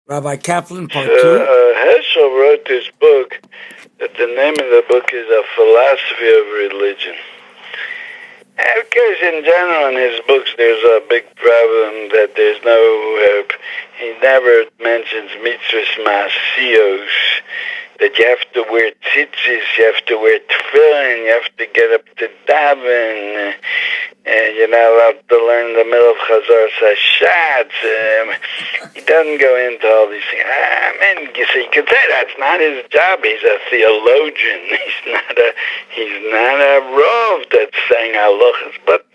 Rabbi Caplan, So part two. Heschel wrote this book that the name of the book is A Philosophy of Religion. And of course, in general, in his books, there's a big problem that there's no, he never mentions mitzvahs ma'asiyos, that you have to wear tzitzis, you have to wear tefillin, you have to get up to daven, and you're not allowed to learn the middle of Chazar Sashatz. He doesn't go into all these things. You see, you could say that's not his job. He's a theologian. He's not a rov that's saying halachas. But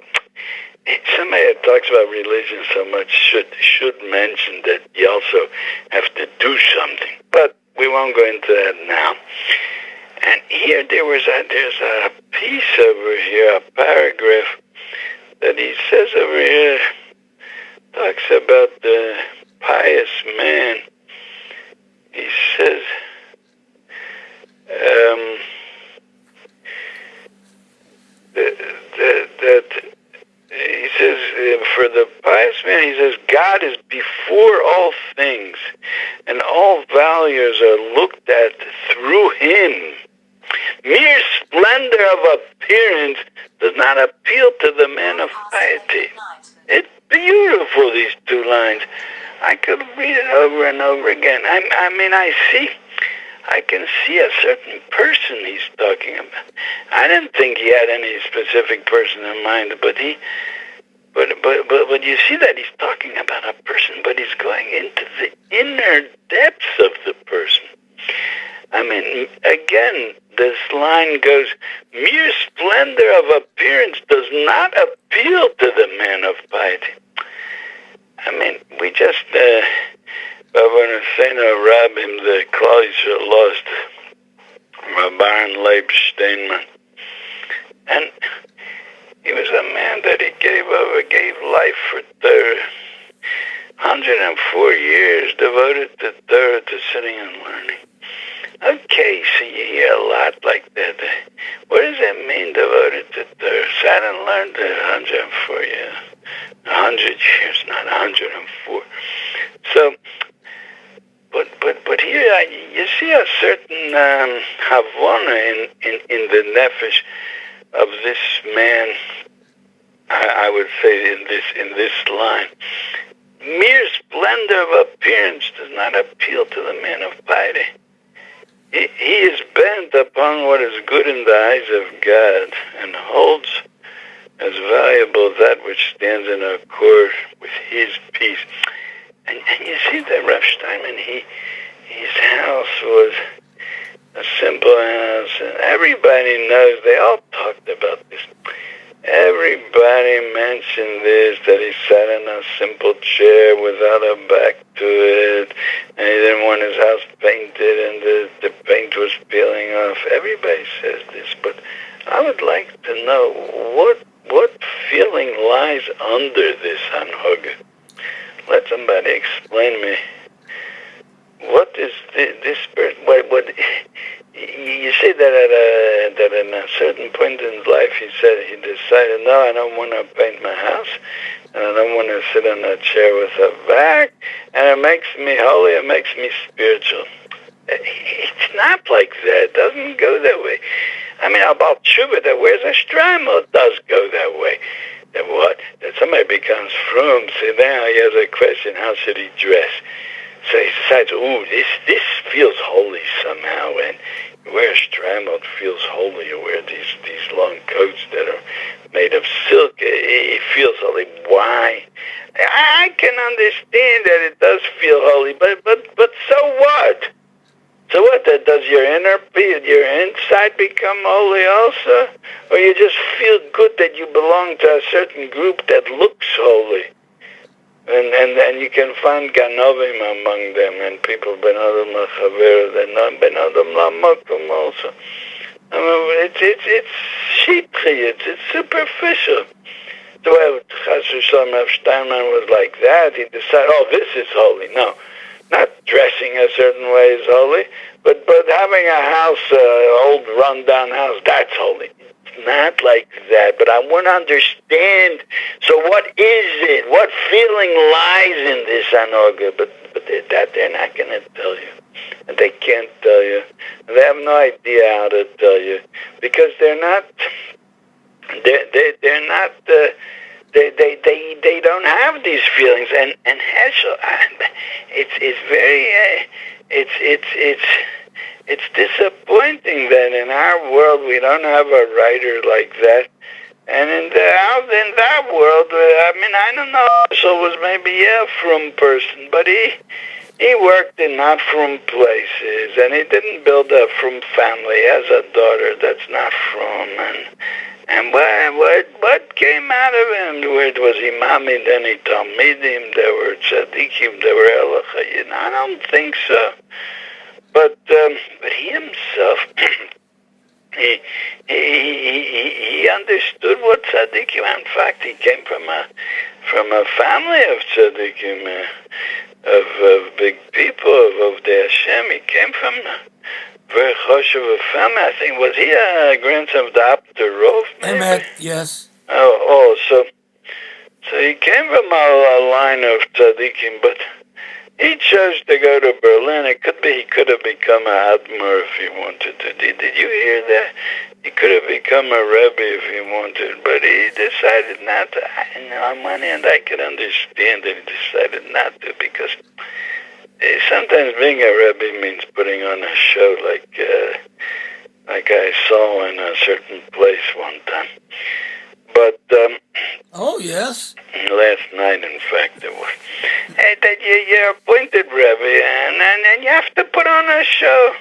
somebody that talks about religion so much should mention that you also have to do something. But we won't go into that now. And here there's a piece over here, a paragraph that he says over here, talks about the pious man. He says, that he says, for the pious man, he says, God is before all things, and all values are looked at through him. Mere splendor of appearance does not appeal to the man of piety. It's beautiful, these two lines. I could read it over and over again. I can see a certain person he's talking about. I didn't think he had any specific person in mind, but you see that he's talking about a person, but he's going into the inner depths of the person. Again, this line goes, mere splendor of appearance does not appeal to the man of piety. We just, Rabbi Rabbim, the Klal Yisrael lost Rabban Leib Steinman. And he was a man that he gave life for Torah. 104 years devoted to Torah, to sitting and learning. Okay, so you hear a lot like that. What does it mean, devoted to Torah? Sat and learned 104 years. 100 years, not 104. So, but here you see a certain havana in the nefesh of this man. I would say in this line, mere splendor of appearance does not appeal to the man of piety. He is bent upon what is good in the eyes of God and holds as valuable that which stands in accord with his peace. And you see that Rav Steinman, his house was a simple house, and everybody knows, they all talked about this. Everybody mentioned this, that he sat in a simple chair without a back to it, and he didn't want his house painted, and the paint was peeling off. Everybody says this, but I would like to know what feeling lies under this hanhaga. Let somebody explain me. What is this person? What you say that that in a certain point in his life he decided, no, I don't want to paint my house, and I don't want to sit in a chair with a back, and it makes me holy, it makes me spiritual. It's not like that. It doesn't go that way. About tshuva that wears a shtreimel does go that way. That somebody becomes frum, so now he has a question, how should he dress? So he decides, this feels holy somehow, and you wear a shtreimel, it feels holy. You wear these long coats that are made of silk, it feels holy. Why? I can understand that it does feel holy, but so what? So what? Does your inside become holy also? Or you just feel good that you belong to a certain group that looks holy? And you can find ganovim among them, and people ben adam lachaver, they're not ben adam lamakom also. It's shitchi, it's superficial. So Chas v'shalom Rav Steinman was like that. He decided, this is holy. No, not dressing a certain way is holy, but having a house, old run-down house, that's holy. Not like that, but I want to understand. So what is it? What feeling lies in this anoga? But but they're not going to tell you. And they can't tell you. And they have no idea how to tell you because they're not. They're not. They don't have these feelings. And heschel, it's very. It's disappointing that in our world we don't have a writer like that. And in that world, I don't know. So was maybe a frum person, but he worked in not frum places, and he didn't build a frum family. He has a daughter that's not frum, and what came out of him? Was he mamid? Any talmidim? There were tzaddikim. There were elachayim. I don't think so. But he himself. He understood what tzaddikim. In fact, he came from a family of tzaddikim, of big people of the Hashem. He came from a very choshev of family. I think was he a grandson of the Abder Rov? Emet, yes. So he came from a line of tzaddikim, but he chose to go to Berlin. It could be he could have become a Admor if he wanted to. Did you hear that? He could have become a Rebbe if he wanted, but he decided not to. On one hand, I could understand that he decided not to because sometimes being a Rebbe means putting on a show like I saw in a certain place one time. But oh yes, last night, in fact, it was. Hey, that you're appointed Rebbe, and you have to put on a show.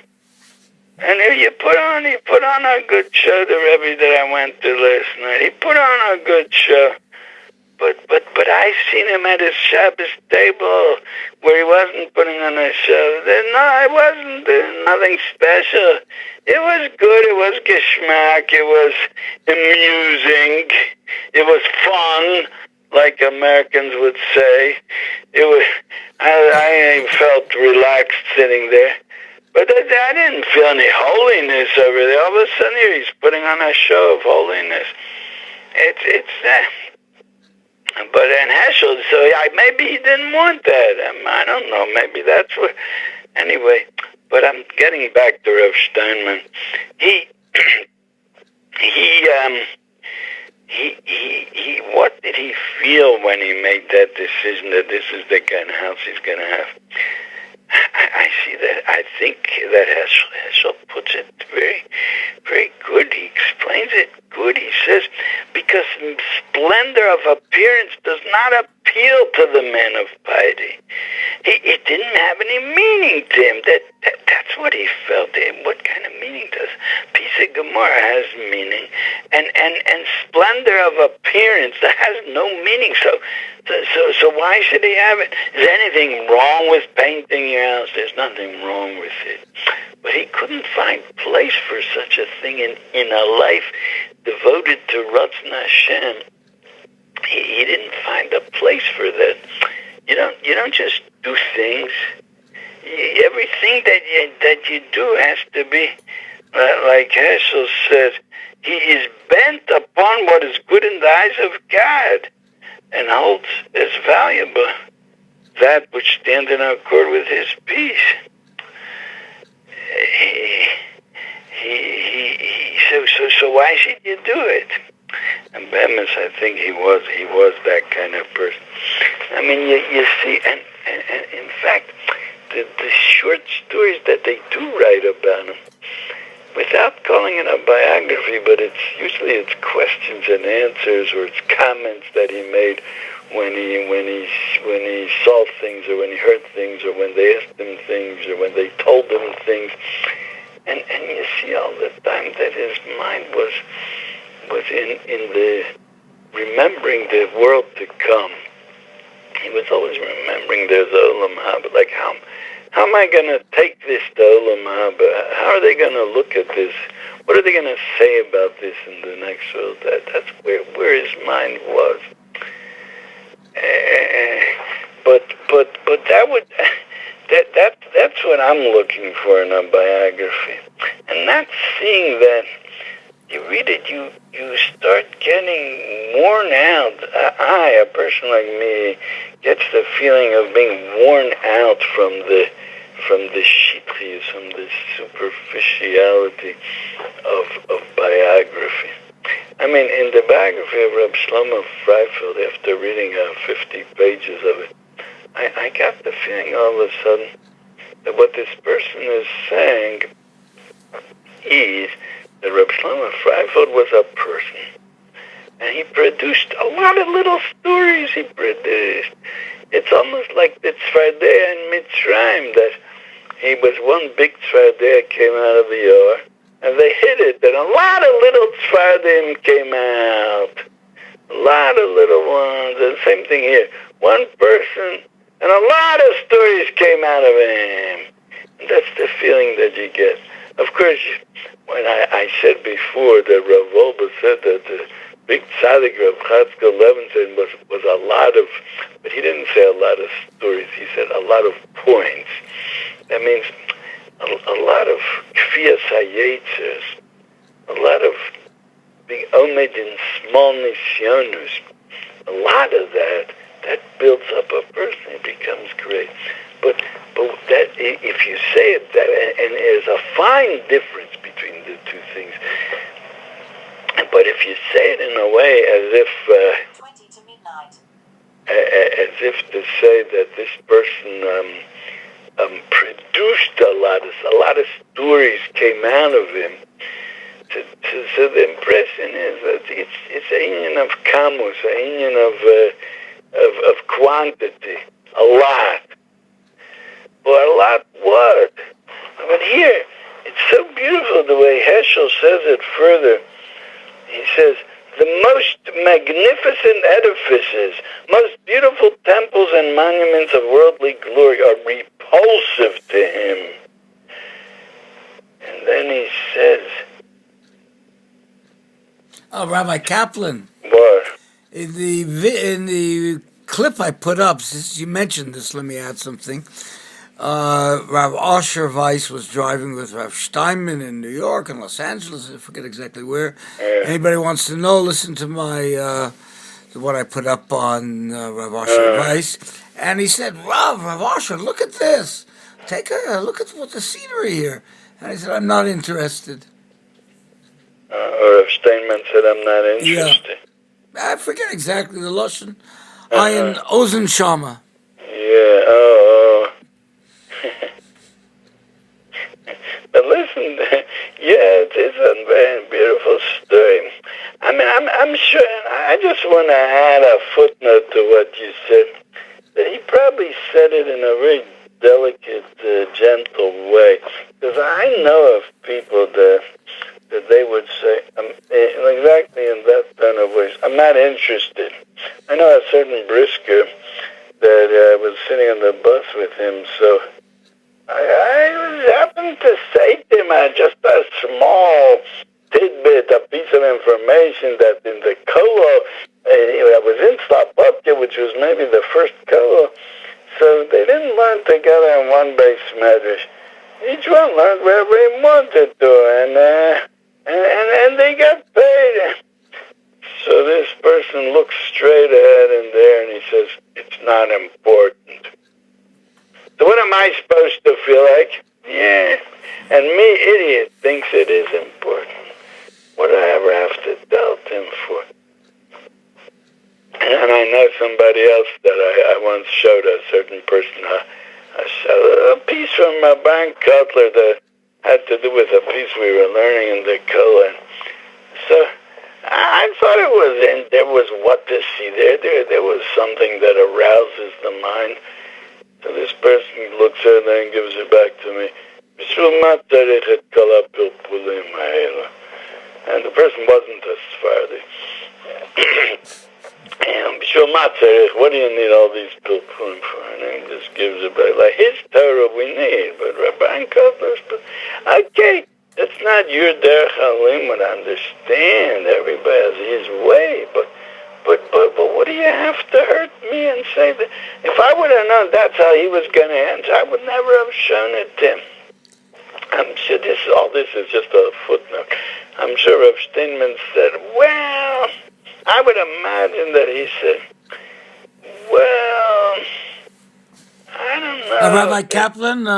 And if he put on a good show. The Rebbe that I went to last night, he put on a good show. But I seen him at his Shabbos table where he wasn't putting on a show. No, it wasn't nothing special. It was good. It was geschmack. It was amusing. It was fun, like Americans would say. It was. I felt relaxed sitting there. But I didn't feel any holiness over there. All of a sudden here he's putting on a show of holiness. But in heschel, so maybe he didn't want that. I don't know. Maybe that's what. Anyway, but I'm getting back to Rav Steinman. What did he feel when he made that decision that this is the kind of house he's going to have? I see that. I think that heschel puts it very, very good. He explains it good. He says, because splendor of appearance does not appeal to the man of piety. It didn't have any meaning to him. That's what he felt. What kind of meaning does piece of Gemara has meaning? And splendor of appearance that has no meaning. So why should he have it? Is there anything wrong with painting your house? There's nothing wrong with it. But he couldn't find place for such a thing in a life devoted to Ratzon Hashem. He didn't find a place for that. You don't just do things. Everything that you do has to be, like Heschel says, he is bent upon what is good in the eyes of God and holds as valuable that which stands in accord with his peace. So why should you do it? And Bemis, I think he was that kind of person. I mean, you see, and in fact, the short stories that they do write about him, without calling it a biography, but it's usually questions and answers, or it's comments that he made when he saw things, or when he heard things, or when they asked him things, or when they told him things, and you see all the time that his mind was in the remembering the world to come. He was always remembering there's Olam Haba, like how am I going to take this to Olam Haba? How are they going to look at this? What are they going to say about this in the next world? That's where his mind was. But that's what I'm looking for in a biography, and not seeing that. You read it, you start getting worn out. A person like me gets the feeling of being worn out from the shitchius, from the superficiality of biography. I mean, in the biography of Reb Shlomo Freifeld, after reading 50 pages of it, I got the feeling all of a sudden that what this person is saying is that Reb Shlomo Freifeld was a person, and he produced a lot of little stories he produced. It's almost like the Tzfardea in Mitzrayim, that he was one big Tzfardea came out of the Yor, and they hid it, and a lot of little Tzfardim came out. A lot of little ones, and same thing here. One person, and a lot of stories came out of him. And that's the feeling that you get. Of course, when I said before that Rav Wolbe said that the big tzaddik Rav Heschel Levinson was a lot of, but he didn't say a lot of stories, he said a lot of points. That means a lot of kfiyas hayetzers, a lot of being omed in small nisyonus, a lot of that builds up a person, it becomes great. But that, if you say it that, and there's a fine difference between the two things, but if you say it in a way as if 20 to midnight, as if to say that this person produced a lot of stories came out of him. So the impression is that it's a union of kamus, a union of quantity, a lot. But a lot what? But here, it's so beautiful the way Heschel says it further. He says, the most magnificent edifices, most beautiful temples and monuments of worldly glory are repulsive to him. And then he says, Oh, Rabbi Caplan. what? In the clip I put up, since you mentioned this, let me add something. Rav Asher Weiss was driving with Rav Steinman in New York and Los Angeles. I forget exactly where. Anybody wants to know, listen to my what I put up on Rav Asher Weiss. And he said, Rav Asher, look at this. Take a look at what the scenery here. And I said, I'm not interested. Or if Steinman said, I'm not interested. Yeah. I forget exactly the Lashon. Ayin Ozen Shama. Yeah, oh. But listen, yeah, it is a very beautiful story. I mean, I'm sure, and I just want to add a footnote to what you said, that he probably said it in a very delicate, gentle way. Because I know of people that they would say, exactly in that tone of voice, I'm not interested. I know a certain brisker that was sitting on the bus with him, so I happened to say to him just a small tidbit, a piece of information that in the kolo, I was in Slobodka, which was maybe the first kolo, so they didn't learn together in one base medrash. Each one learned wherever he wanted to, and they got paid. So this person looks straight ahead in there and he says, it's not important. So what am I supposed to feel like? Yeah. And me, idiot, thinks it is important. What do I ever have to doubt him for? And I know somebody else that I once showed a certain person a piece from Baron Cutler that had to do with a piece we were learning in the Kohen. So I thought there was what to see there. There was something that arouses the mind. So this person looks at it and gives it back to me. And the person wasn't a Sephardi. What do you need all these pilpulim for? And he just gives it back. Like his Torah we need, but Rabbi Kotler's, okay, that's not your derech halimud. Understand, everybody has his way, but what do you have to hurt me and say that? If I would have known that's how he was going to answer, I would never have shown it to him. I'm sure all this is just a footnote. I'm sure Rav Steinman said, well, I would imagine that he said, well, I don't know. Rabbi Kaplan,